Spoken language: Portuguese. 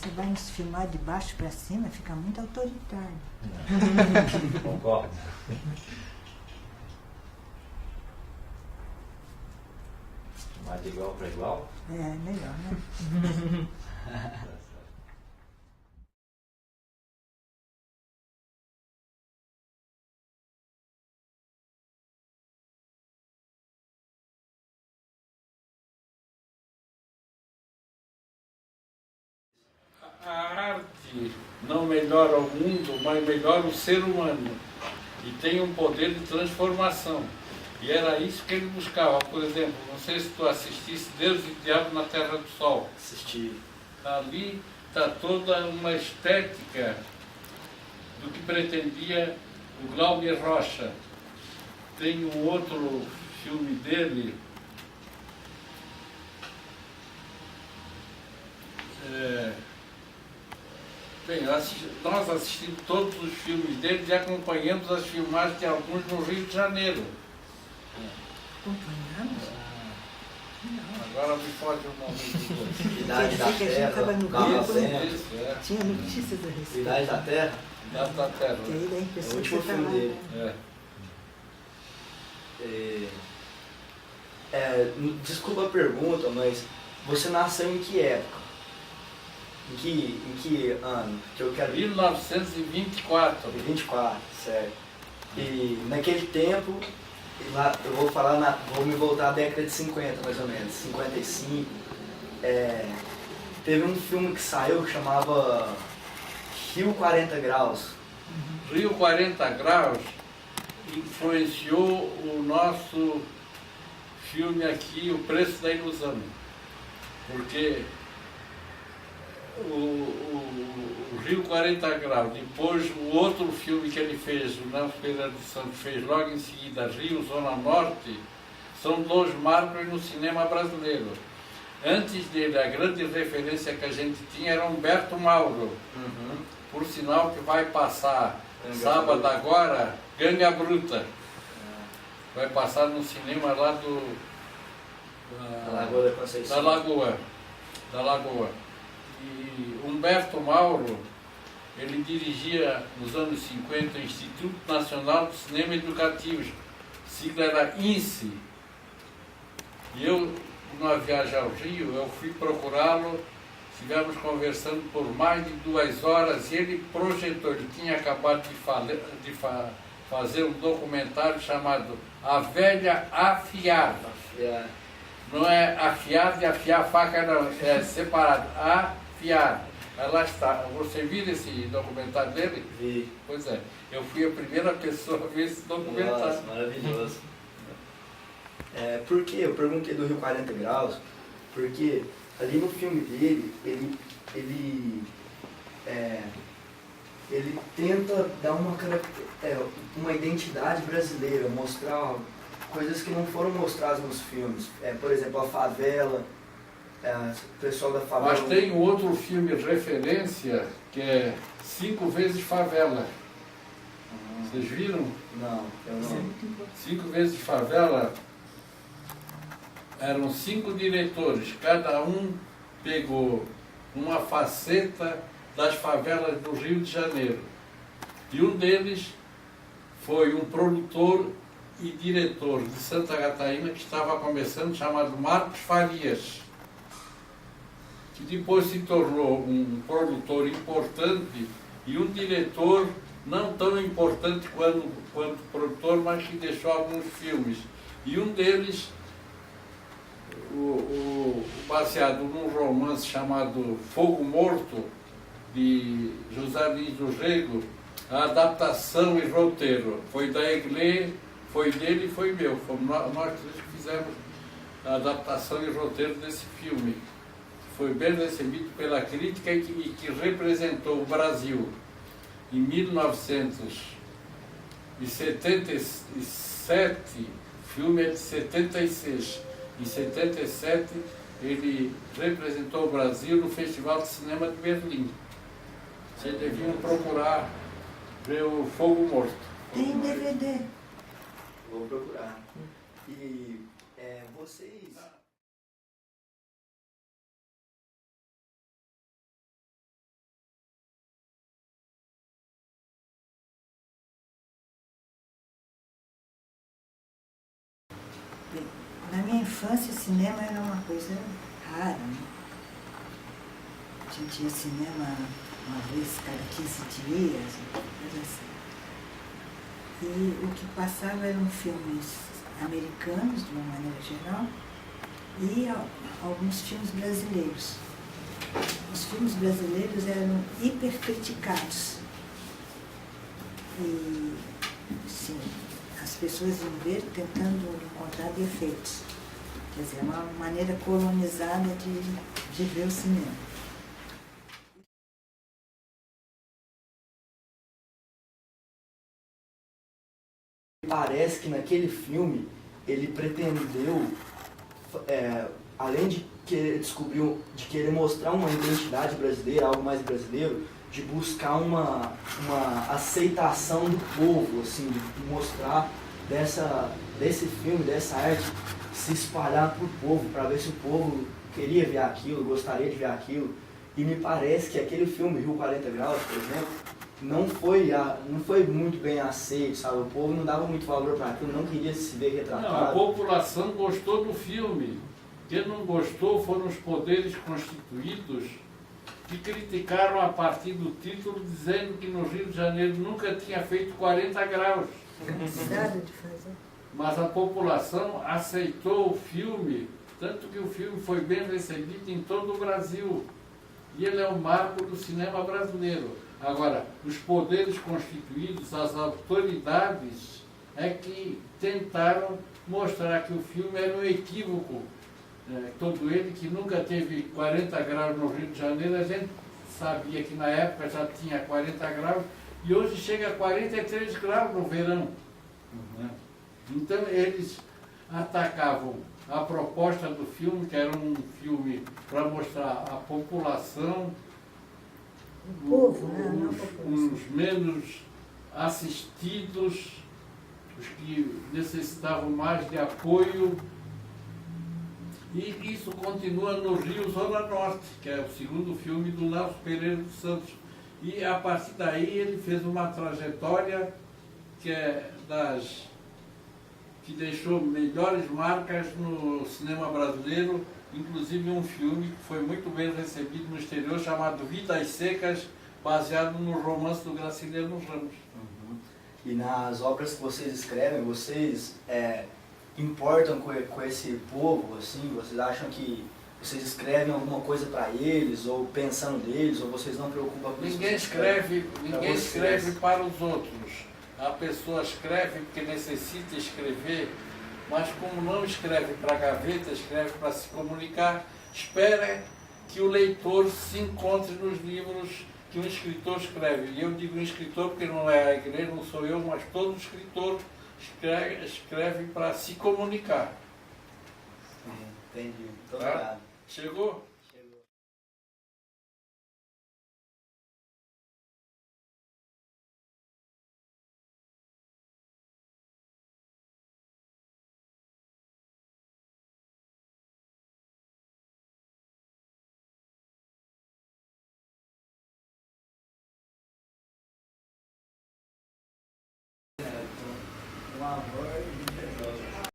você vai nos filmar de baixo para cima, fica muito autoritário. Concordo. Filmar de igual para igual? É, melhor, né? A arte não melhora o mundo, mas melhora o ser humano. E tem um poder de transformação. E era isso que ele buscava. Por exemplo, não sei se tu assistisse Deus e o Diabo na Terra do Sol. Assisti. Ali está toda uma estética do que pretendia o Glauber Rocha. Tem um outro filme dele, bem, nós assistimos todos os filmes dele e acompanhamos as filmagens de alguns no Rio de Janeiro. Acompanhamos? Agora me foge o nome do dois. Idade da Quer dizer que a gente Terra, estava no Carro grupo, né? Isso, é. Tinha notícias a respeito. Idade da Terra, Idade da Terra. Que aí dá a é o impressão que último você tá filme lá, dele. né? Desculpa a pergunta, mas você nasceu em que época? Em que ano? Que eu quero 1924. 24, certo. E naquele tempo, lá, eu vou falar, vou me voltar à década de 50 mais ou menos, 55. Teve um filme que saiu que chamava Rio 40 Graus. Rio 40 Graus influenciou o nosso filme aqui, O Preço da Ilusão. Porque o Rio 40 Graus, depois o outro filme que ele fez, o Nelson Pereira de Santos fez logo em seguida, Rio Zona Norte, são dois marcos no cinema brasileiro. Antes dele, a grande referência que a gente tinha era Humberto Mauro. Por sinal que vai passar sábado agora, Ganga Bruta. Vai passar no cinema lá Da Lagoa da Conceição. Da Lagoa. E Humberto Mauro, ele dirigia nos anos 50 o Instituto Nacional de Cinema Educativo, sigla era INSE. E eu, numa viagem ao Rio, eu fui procurá-lo, estivemos conversando por mais de 2 horas e ele projetou, ele tinha acabado de fazer um documentário chamado A Velha Afiada. Não é afiado e afiar a faca, não, é separado. Afiado. Lá está. Você viu esse documentário dele? Vi. Pois é. Eu fui a primeira pessoa a ver esse documentário. Nossa, maravilhoso. Por que eu perguntei do Rio 40 Graus? Porque ali no filme dele, ele tenta dar uma identidade brasileira, mostrar coisas que não foram mostradas nos filmes. Por exemplo, a favela, o pessoal da favela. Mas tem um outro filme de referência que é 5 vezes Favela. Vocês viram? Não, eu não. 5 vezes Favela. Eram 5 diretores, cada um pegou uma faceta das favelas do Rio de Janeiro. E um deles foi um produtor e diretor de Santa Catarina que estava começando, chamado Marcos Farias, que depois se tornou um produtor importante e um diretor não tão importante quanto produtor, mas que deixou alguns filmes. E um deles, baseado num romance chamado Fogo Morto, de José Luiz do Rego, a adaptação e roteiro foi da Eglê, foi dele e foi meu. Fomos nós três que fizemos a adaptação e roteiro desse filme. Foi bem recebido pela crítica e que representou o Brasil em 1977, o filme é de 76. Em 77, ele representou o Brasil no Festival de Cinema de Berlim. Vocês deviam procurar ver o Fogo Morto. Tem DVD. Vou procurar. E vocês... minha infância, cinema era uma coisa rara, né? A gente ia ao cinema uma vez cada 15 dias, uma coisa assim. E o que passava eram filmes americanos, de uma maneira geral, e alguns filmes brasileiros. Os filmes brasileiros eram hipercriticados. E, sim, as pessoas iam ver tentando encontrar defeitos. Quer dizer, é uma maneira colonizada de ver o cinema. Parece que naquele filme ele pretendeu, além de querer descobrir, de querer mostrar uma identidade brasileira, algo mais brasileiro, de buscar uma aceitação do povo, assim, de mostrar desse filme, dessa arte, se espalhar para o povo, para ver se o povo queria ver aquilo, gostaria de ver aquilo. E me parece que aquele filme, Rio 40 Graus, por exemplo, não foi muito bem aceito, sabe? O povo não dava muito valor para aquilo, não queria se ver retratado. Não, a população gostou do filme. Quem não gostou foram os poderes constituídos que criticaram a partir do título, dizendo que no Rio de Janeiro nunca tinha feito 40 graus. Nada de fazer. Mas a população aceitou o filme, tanto que o filme foi bem recebido em todo o Brasil. E ele é um marco do cinema brasileiro. Agora, os poderes constituídos, as autoridades, é que tentaram mostrar que o filme era um equívoco. Todo ele que nunca teve 40 graus no Rio de Janeiro, a gente sabia que na época já tinha 40 graus e hoje chega a 43 graus no verão. Então eles atacavam a proposta do filme, que era um filme para mostrar a população, O povo, né? Não a população. os menos assistidos, os que necessitavam mais de apoio. E isso continua no Rio Zona Norte, que é o segundo filme do Nelson Pereira dos Santos. E a partir daí ele fez uma trajetória que deixou melhores marcas no cinema brasileiro, inclusive um filme que foi muito bem recebido no exterior, chamado Vidas Secas, baseado no romance do Graciliano Ramos. E nas obras que vocês escrevem, vocês importam com esse povo, assim? Vocês acham que vocês escrevem alguma coisa para eles, ou pensando deles, ou vocês não preocupam com isso? Ninguém escreve para os outros. A pessoa escreve porque necessita escrever, mas como não escreve para a gaveta, escreve para se comunicar, espera que o leitor se encontre nos livros que um escritor escreve. E eu digo um escritor porque não é a igreja, não sou eu, mas todo escritor escreve para se comunicar. Entendi. Muito Tá? obrigado. Chegou? Uma voz.